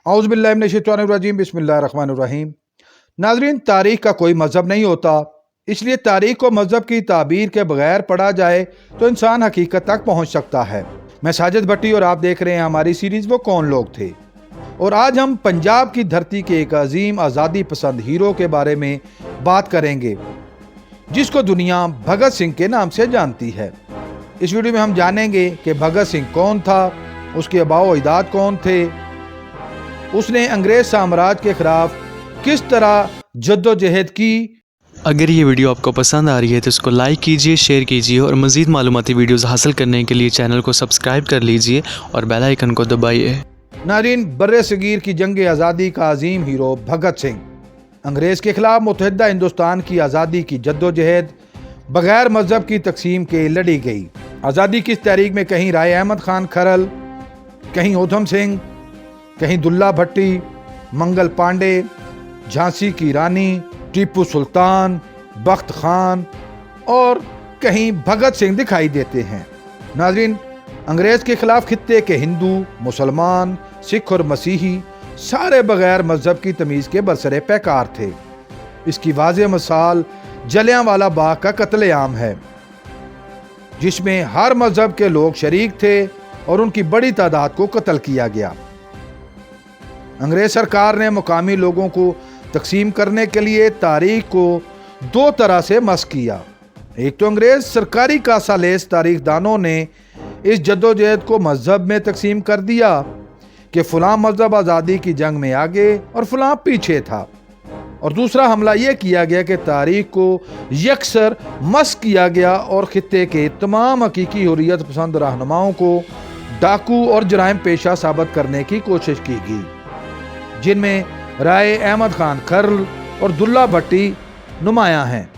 औज़ु बिल्लाहि मिनश्शैतानिर्रजीम बिस्मिल्लाहिर्रहमानिर्रहीम। नाज़रीन, तारीख़ का कोई मज़हब नहीं होता, इसलिए तारीख़ को मज़हब की ताबीर के बगैर पढ़ा जाए तो इंसान हकीकत तक पहुँच सकता है। मैं साजिद भट्टी और आप देख रहे हैं हमारी सीरीज़ वो कौन लोग थे। और आज हम पंजाब की धरती के एक अजीम आज़ादी पसंद हीरो के बारे में बात करेंगे, जिसको दुनिया भगत सिंह के नाम से जानती है। इस वीडियो में हम जानेंगे कि भगत सिंह कौन था, उसके आबाओ अजदाद कौन थे, उसने अंग्रेज साम्राज्य के खिलाफ किस तरह जद्दोजहद की। अगर ये वीडियो आपको पसंद आ रही है तो इसको लाइक कीजिए, शेयर कीजिए और मज़ीद मालूमाती वीडियोस हासिल करने के लिए चैनल को सब्सक्राइब कर लीजिए और बेल आइकन को दबाइए। नाज़रीन, बर्रे सगीर की जंग आज़ादी का अजीम हीरो भगत सिंह अंग्रेज़ के खिलाफ मुत्तहिदा हिंदुस्तान की आज़ादी की जद्दोजहद बगैर मजहब की तकसीम के लड़ी गई। आज़ादी की इस तहरीक में कहीं राय अहमद खान खरल, कहीं ऊधम सिंह, कहीं दुल्ला भट्टी, मंगल पांडे, झांसी की रानी, टीपू सुल्तान, बख्त खान और कहीं भगत सिंह दिखाई देते हैं। नाज़रीन, अंग्रेज़ के खिलाफ खित्ते के हिंदू, मुसलमान, सिख और मसीही सारे बगैर मजहब की तमीज़ के बरसरे पैकार थे। इसकी वाज़ेह मिसाल जलियांवाला बाग का कत्लेआम है, जिसमें हर मजहब के लोग शरीक थे और उनकी बड़ी तादाद को कत्ल किया गया। अंग्रेज सरकार ने मुकामी लोगों को तकसीम करने के लिए तारीख को दो तरह से मस्क किया। एक तो अंग्रेज सरकारी कासालेस तारीखदानों ने इस जद्दोजहद को मजहब में तकसीम कर दिया कि फ़लाँ मजहब आज़ादी की जंग में आगे और फ़लाँ पीछे था, और दूसरा हमला यह किया गया कि तारीख को यकसर मस्क किया गया और खित्ते के तमाम हकीकी हुर्रियत पसंद रहनुमाओं को डाकू और जराइम पेशा साबित करने की कोशिश की गई, जिनमें राय अहमद खान खरल और दुल्ला भट्टी नुमायां हैं।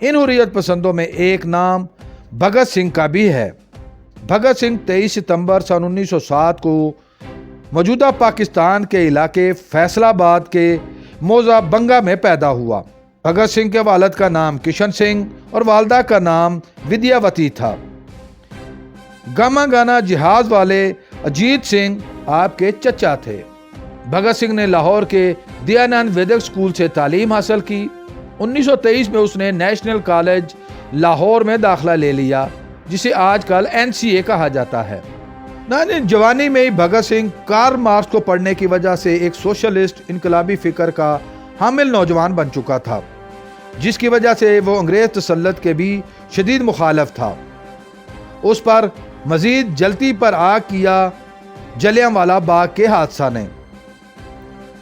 इन हुर्रियत पसंदों में एक नाम भगत सिंह का भी है। भगत सिंह 23 सितंबर सन 1907 को मौजूदा पाकिस्तान के इलाके फैसलाबाद के मोजा बंगा में पैदा हुआ। भगत सिंह के वालिद का नाम किशन सिंह और वालदा का नाम विद्यावती था। गामा गाना जिहाज वाले अजीत सिंह आपके चचा थे। भगत सिंह ने लाहौर के दयानंद वैदिक स्कूल से तालीम हासिल की। 1923 में उसने नेशनल कॉलेज लाहौर में दाखिला ले लिया, जिसे आजकल NCA कहा जाता है। जवानी में ही भगत सिंह कार्ल मार्क्स को पढ़ने की वजह से एक सोशलिस्ट इनकलाबी फिक्र का हामिल नौजवान बन चुका था, जिसकी वजह से वो अंग्रेज तसल्लुत के भी शदीद मुखालिफ था। उस पर मजीद जलती पर आग किया जलियांवाला बाग के हादसा ने।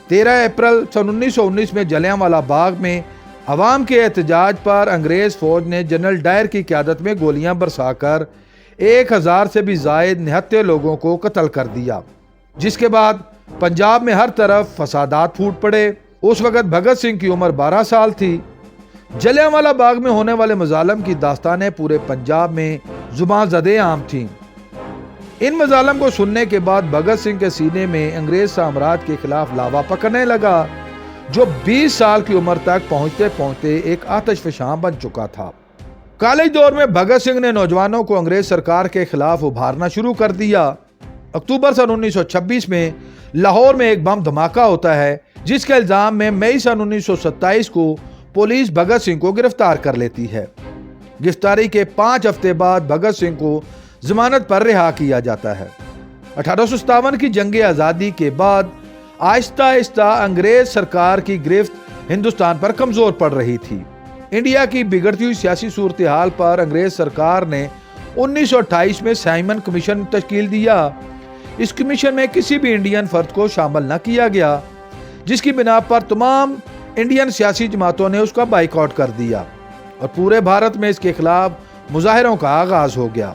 13 अप्रैल सन 1919 में जलियांवाला बाग में अवाम के एहतजाज पर अंग्रेज फौज ने जनरल डायर की क़यादत में गोलियां बरसाकर 1000 से भी ज़ायद निहत्थे लोगों को कत्ल कर दिया, जिसके बाद पंजाब में हर तरफ फसादात फूट पड़े। उस वक़्त भगत सिंह की उम्र 12 साल थी। जलियांवाला बाग में होने वाले मजालम की दास्तानें पूरे पंजाब में जुबान ज़दे आम थीं। इन मजालम को सुनने के बाद भगत सिंह के सीने में अंग्रेज साम्राज्य के खिलाफ लावा पकड़ने लगा, जो 20 साल की उम्र तक पहुंचते पहुंचते एक आतिशफशां बन चुका था। कॉलेज दौर में भगत सिंह ने नौजवानों को अंग्रेज सरकार के खिलाफ उभारना शुरू कर दिया। अक्टूबर सन 1926 में लाहौर में एक बम धमाका होता है, जिसके इल्जाम में मई सन 1927 को पुलिस भगत सिंह को गिरफ्तार कर लेती है। गिरफ्तारी के 5 हफ्ते बाद भगत सिंह को जमानत पर रिहा किया जाता है। 1857 की जंग आज़ादी के बाद आहिस्ता आहिस्ता अंग्रेज सरकार की गिरफ्त हिंदुस्तान पर कमज़ोर पड़ रही थी। इंडिया की बिगड़ती हुई सियासी सूरत हाल पर अंग्रेज सरकार ने 1928 में साइमन कमीशन तश्कील दिया। इस कमीशन में किसी भी इंडियन फर्द को शामिल न किया गया, जिसकी बिना पर तमाम इंडियन सियासी जमातों ने उसका बाइकआउट कर दिया और पूरे भारत में इसके खिलाफ मुजाहिरों का आगाज हो गया।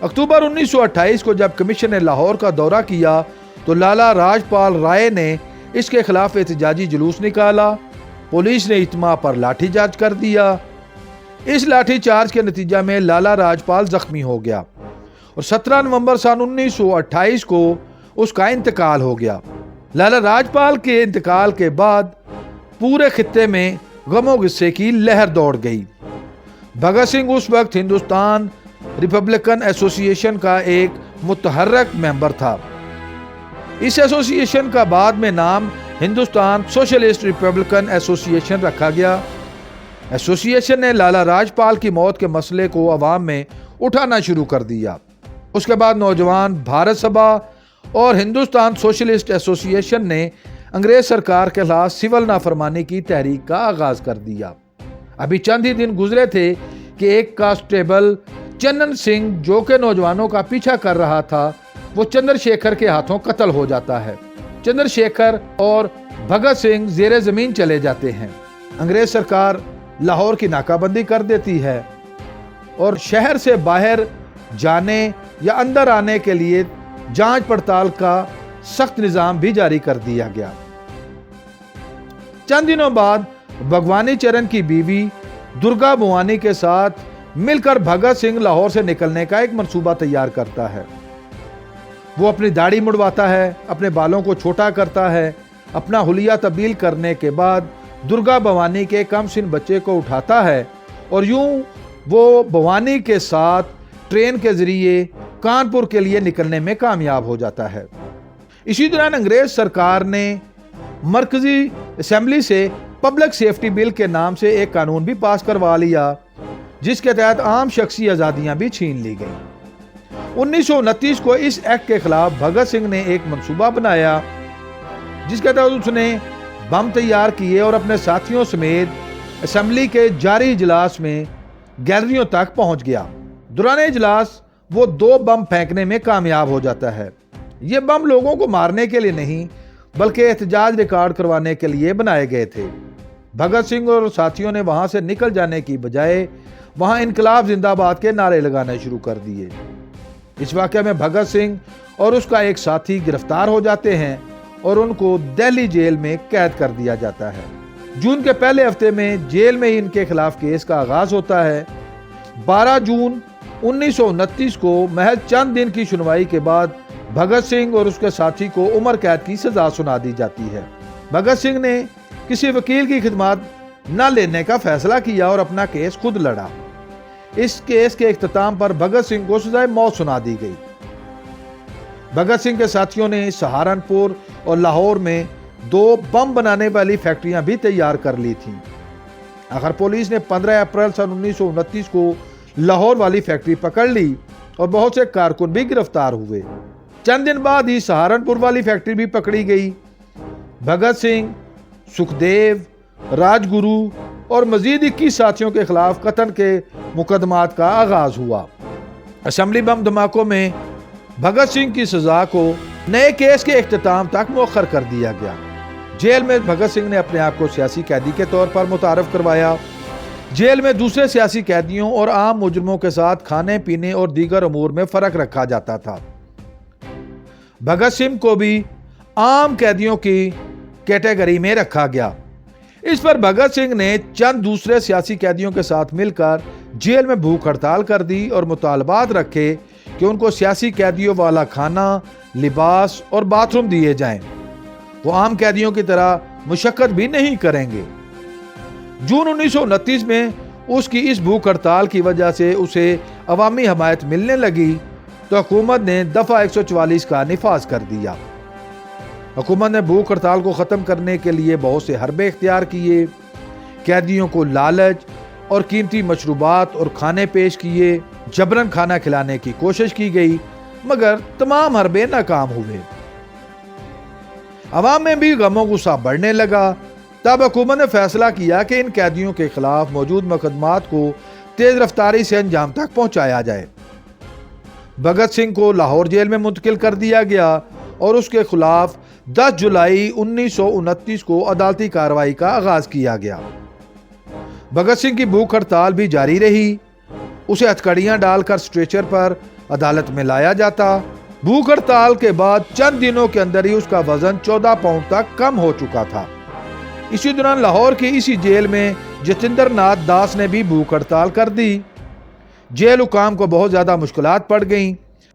अक्टूबर 1928 को जब कमीशन ने लाहौर का दौरा किया तो लाला राजपाल राय ने इसके खिलाफ एहतजाजी जुलूस निकाला। पुलिस ने इज्तिमा पर लाठीचार्ज कर दिया। इस लाठीचार्ज के नतीजा में लाला राजपाल जख्मी हो गया और 17 नवंबर सन 1928 को उसका इंतकाल हो गया। लाला राजपाल के इंतकाल के बाद पूरे खित्ते में गमो गुस्से की लहर दौड़ गई। भगत सिंह उस वक्त हिंदुस्तान रिपब्लिकन एसोसिएशन का एक मुतहर्रक मेंबर था। इस एसोसिएशन का बाद में नाम हिंदुस्तान सोशलिस्ट रिपब्लिकन एसोसिएशन रखा गया। एसोसिएशन ने लाला राजपाल की मौत के मसले को अवाम में उठाना शुरू कर दिया। उसके बाद नौजवान भारत सभा और हिंदुस्तान सोशलिस्ट एसोसिएशन ने अंग्रेज सरकार के खिलाफ सिविल नाफरमानी की तहरीक का आगाज कर दिया। अभी चंद ही दिन गुजरे थे कि एक कांस्टेबल चंदन सिंह, जो कि नौजवानों का पीछा कर रहा था, वो चंद्रशेखर के हाथों कत्ल हो जाता है। चंद्रशेखर और भगत सिंह जेरे जमीन चले जाते हैं। अंग्रेज सरकार लाहौर की नाकाबंदी कर देती है और शहर से बाहर जाने या अंदर आने के लिए जांच पड़ताल का सख्त निजाम भी जारी कर दिया गया। चंद दिनों बाद भगवानी चरण की बीवी दुर्गा भवानी के साथ मिलकर भगत सिंह लाहौर से निकलने का एक मंसूबा तैयार करता है। वो अपनी दाढ़ी मुड़वाता है, अपने बालों को छोटा करता है। अपना हुलिया तब्दील करने के बाद दुर्गा भवानी के कमसिन बच्चे को उठाता है और यूं वो भवानी के साथ ट्रेन के जरिए कानपुर के लिए निकलने में कामयाब हो जाता है। इसी दौरान अंग्रेज सरकार ने मरकजी असेंबली से पब्लिक सेफ्टी बिल के नाम से एक कानून भी पास करवा लिया, जिसके तहत आम शख्सी आज़ादियां भी छीन ली गईं। 1929 को इस एक्ट के खिलाफ भगत सिंह ने एक मंसूबा बनाया, जिसके तहत उसने बम तैयार किए और अपने साथियों समेत असेंबली के जारी इजलास में गैलरियों तक पहुंच गया। दौरान इजलास वो 2 बम फेंकने में कामयाब हो जाता है। ये बम लोगों को मारने के लिए नहीं, बल्कि एहतजाज रिकॉर्ड करवाने के लिए बनाए गए थे। भगत सिंह और साथियों ने वहां से निकल जाने की बजाय वहां इनकलाब जिंदाबाद के नारे लगाने शुरू कर दिए। इस वाक़े में भगत सिंह और उसका एक साथी गिरफ्तार हो जाते हैं और उनको दिल्ली जेल में कैद कर दिया जाता है। जून के पहले हफ्ते में जेल में ही इनके खिलाफ केस का आगाज होता है। 12 जून 1929 को महज चंद दिन की सुनवाई के बाद भगत सिंह और उसके साथी को उम्र कैद की सजा सुना दी जाती है। भगत सिंह ने किसी वकील की खिदमत न लेने का फैसला किया और अपना केस खुद लड़ा। इस केस के इख्तिताम पर भगत सिंह को सजाए मौत सुना दी गई। भगत सिंह के साथियों ने सहारनपुर और लाहौर में 2 बम बनाने वाली फैक्ट्रियां भी तैयार कर ली थीं। आखिर पुलिस ने 15 अप्रैल सन 1929 को लाहौर वाली फैक्ट्री पकड़ ली और बहुत से कारकुन भी गिरफ्तार हुए। चंद दिन बाद ही सहारनपुर वाली फैक्ट्री भी पकड़ी गई। भगत सिंह, सुखदेव, राजगुरु और मजीद 21 साथियों के खिलाफ कत्ल के मुकदमात का आगाज हुआ। असेंबली बम धमाकों में भगत सिंह की सजा को नए केस के इख्तिताम तक मौखर कर दिया गया। जेल में भगत सिंह ने अपने आप को सियासी कैदी के तौर पर मुतारफ करवाया। जेल में दूसरे सियासी कैदियों और आम मुजरिमों के साथ खाने पीने और दीगर अमूर में फर्क रखा जाता था। भगत सिंह को भी आम कैदियों की कैटेगरी में रखा गया। इस पर भगत सिंह ने चंद दूसरे सियासी कैदियों के साथ मिलकर जेल में भूख हड़ताल कर दी और मुतालबात रखे कि उनको सियासी कैदियों वाला खाना, लिबास और बाथरूम दिए जाएं। वो आम कैदियों की तरह मुशक्कत भी नहीं करेंगे। जून 1929 में उसकी इस भूख हड़ताल की वजह से उसे अवामी हमायत मिलने लगी तो हुकूमत ने दफा 144 का निफाज कर दिया। हुकूमत ने भूख हड़ताल को ख़त्म करने के लिए बहुत से हरबे इख्तियार किए। कैदियों को लालच और कीमती मशरूबात और खाने पेश किए। जबरन खाना खिलाने की कोशिश की गई, मगर तमाम हरबे नाकाम हुए। अवाम में भी गमो गुस्सा बढ़ने लगा। तब हुकूमत ने फैसला किया कि इन कैदियों के खिलाफ मौजूद मुकदमात को तेज रफ्तारी से अंजाम तक पहुंचाया जाए। भगत सिंह को लाहौर जेल में मुंतकिल कर दिया गया और उसके खिलाफ 10 जुलाई 1929 को अदालती कार्रवाई का आगाज किया गया। भगत सिंह की भूख हड़ताल भी जारी रही। उसे हथकड़ियां डालकर स्ट्रेचर पर अदालत में लाया जाता। भूख हड़ताल के बाद चंद दिनों के अंदर ही उसका वजन 14 पाउंड तक कम हो चुका था। इसी दौरान लाहौर के इसी जेल में जतिंदर नाथ दास ने भी भूख हड़ताल कर दी। जेल हुकाम को बहुत ज्यादा मुश्किलात पड़ गईं।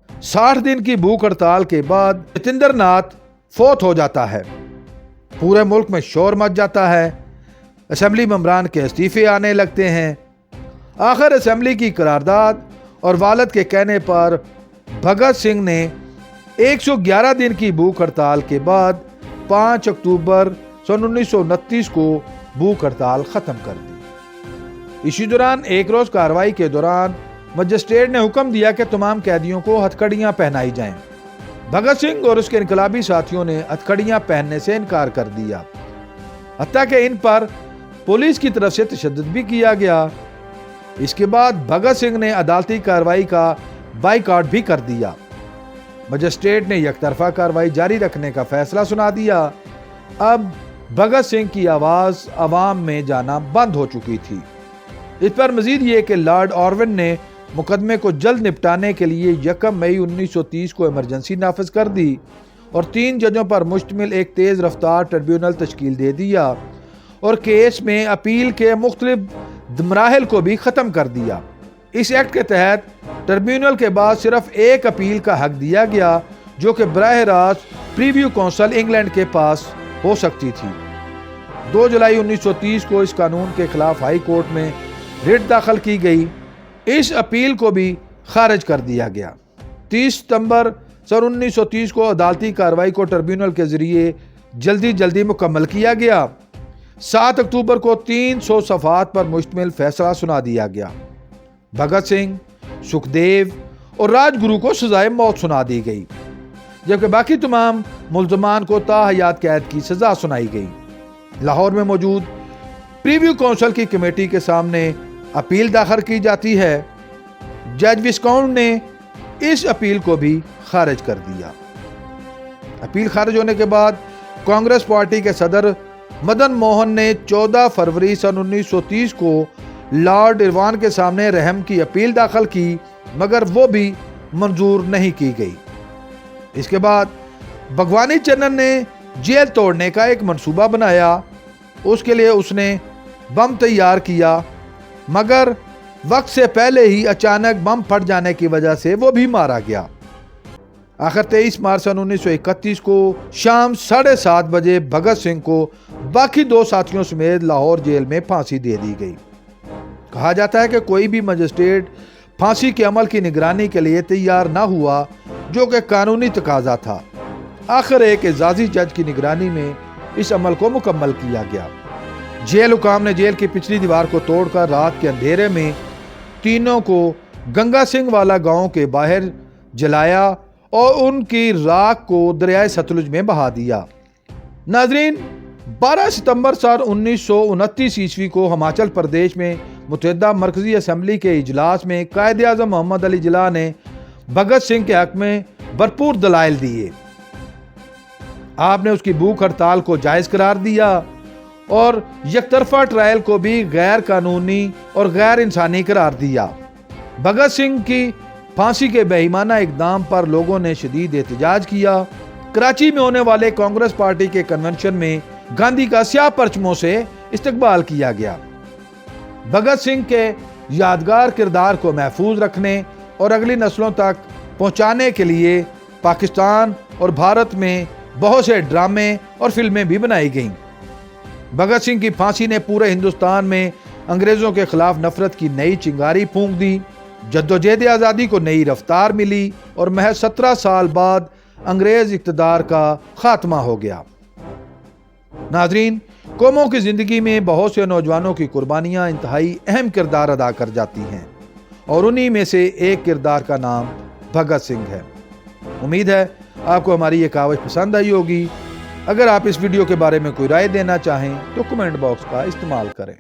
60 दिन की भूख हड़ताल के बाद जतिंदर नाथ फौत हो जाता है। पूरे मुल्क में शोर मच जाता है। असेंबली मेंबरान के इस्तीफे आने लगते हैं। आखिर असेंबली की करारदाद और वालद के कहने पर भगत सिंह ने 111 दिन की भूख हड़ताल के बाद 5 अक्टूबर सन 1929 को भूख हड़ताल खत्म कर दी। इसी दौरान एक रोज कार्रवाई के दौरान मजिस्ट्रेट ने हुक्म दिया कि तमाम कैदियों को हथकड़ियां पहनाई जाएं। भगत सिंह और उसके इनकलाबी साथियों ने हथकड़ियां पहनने से इनकार कर दिया, हत्ता कि इन पर पुलिस की तरफ से तशद्दुद भी किया गया। इसके बाद भगत सिंह ने अदालती कार्रवाई का बाइकआउट भी कर दिया। मजिस्ट्रेट ने यकतरफा कार्रवाई जारी रखने का फैसला सुना दिया। अब भगत सिंह की आवाज अवाम में जाना बंद हो चुकी थी। इस पर मजीद ये कि लॉर्ड ऑर्वेन ने मुकदमे को जल्द निपटाने के लिए 1 मई 1930 को इमरजेंसी नाफिज कर दी और 3 जजों पर मुश्तमिल एक तेज रफ्तार ट्रिब्यूनल तश्कील दे दिया और केस में अपील के मुख्तलिफ मराहिल को भी ख़त्म कर दिया। इस एक्ट के तहत ट्रिब्यूनल के बाद सिर्फ एक अपील का हक दिया गया, जो कि बराह रास्त प्रीव्यू काउंसिल इंग्लैंड के पास हो सकती थी। 2 जुलाई 1930 को इस कानून के खिलाफ हाई कोर्ट में रिट दाखिल की गई। इस अपील को भी खारिज कर दिया गया। 30 सितंबर सन 1930 को अदालती कार्रवाई को ट्रिब्यूनल के जरिए जल्दी मुकम्मल किया गया। 7 अक्टूबर को 300 सफ़हात पर मुश्तमिल फैसला सुना दिया गया। भगत सिंह, सुखदेव और राजगुरु को सजाए मौत सुना दी गई, जबकि बाकी तमाम मुल्ज़मान को ताहयात कैद की सजा सुनाई गई। लाहौर में मौजूद प्रीव्यू काउंसिल की कमेटी के सामने अपील दाखिल की जाती है। जज विस्काउंट ने इस अपील को भी खारिज कर दिया। अपील खारिज होने के बाद कांग्रेस पार्टी के सदर मदन मोहन ने 14 फरवरी सन 1930 को लॉर्ड इरवान के सामने रहम की अपील दाखिल की, मगर वो भी मंजूर नहीं की गई। इसके बाद भगवानी चन्नन ने जेल तोड़ने का एक मंसूबा बनाया। उसके लिए उसने बम तैयार किया, मगर वक्त से पहले ही अचानक बम फट जाने की वजह से वो भी मारा गया। आखिर 23 मार्च सन 1931 को शाम 7:30 बजे भगत सिंह को बाकी 2 साथियों समेत लाहौर जेल में फांसी दे दी गई। कहा जाता है कि कोई भी मजिस्ट्रेट फांसी के अमल की निगरानी के लिए तैयार ना हुआ, जो कि कानूनी तकाजा था। आखिर एक एजाजी जज की निगरानी में इस अमल को मुकम्मल किया गया। जेल हुकाम ने जेल की पिछली दीवार को तोड़कर रात के अंधेरे में तीनों को गंगा सिंह वाला गांव के बाहर जलाया और उनकी राख को दरियाए सतलुज में बहा दिया। नाजरीन, 12 सितंबर सन 1929 ईस्वी को हिमाचल प्रदेश में मुत्तहिदा मरकजी असम्बली के इजलास में कायद आज़म मोहम्मद अली जिन्ना ने भगत सिंह के हक में भरपूर दलाइल दिए। आपने उसकी भूख हड़ताल को जायज़ करार दिया और यकतरफा ट्रायल को भी गैर कानूनी और गैर इंसानी करार दिया। भगत सिंह की फांसी के बेईमाना इकदाम पर लोगों ने शदीद एहतजाज किया। कराची में होने वाले कांग्रेस पार्टी के कन्वेंशन में गांधी का स्याह परचमों से इस्तकबाल किया गया। भगत सिंह के यादगार किरदार को महफूज रखने और अगली नस्लों तक पहुंचाने के लिए पाकिस्तान और भारत में बहुत से ड्रामे और फिल्में भी बनाई गईं। भगत सिंह की फांसी ने पूरे हिंदुस्तान में अंग्रेजों के खिलाफ नफरत की नई चिंगारी फूंक दी। जद्दोजहद आज़ादी को नई रफ्तार मिली और महज 17 साल बाद अंग्रेज इक़्तिदार का खात्मा हो गया। नाजरीन, कौमों की जिंदगी में बहुत से नौजवानों की कुर्बानियां इंतहाई अहम किरदार अदा कर जाती हैं और उन्हीं में से एक किरदार का नाम भगत सिंह है। उम्मीद है आपको हमारी ये कावश पसंद आई होगी। अगर आप इस वीडियो के बारे में कोई राय देना चाहें तो कमेंट बॉक्स का इस्तेमाल करें।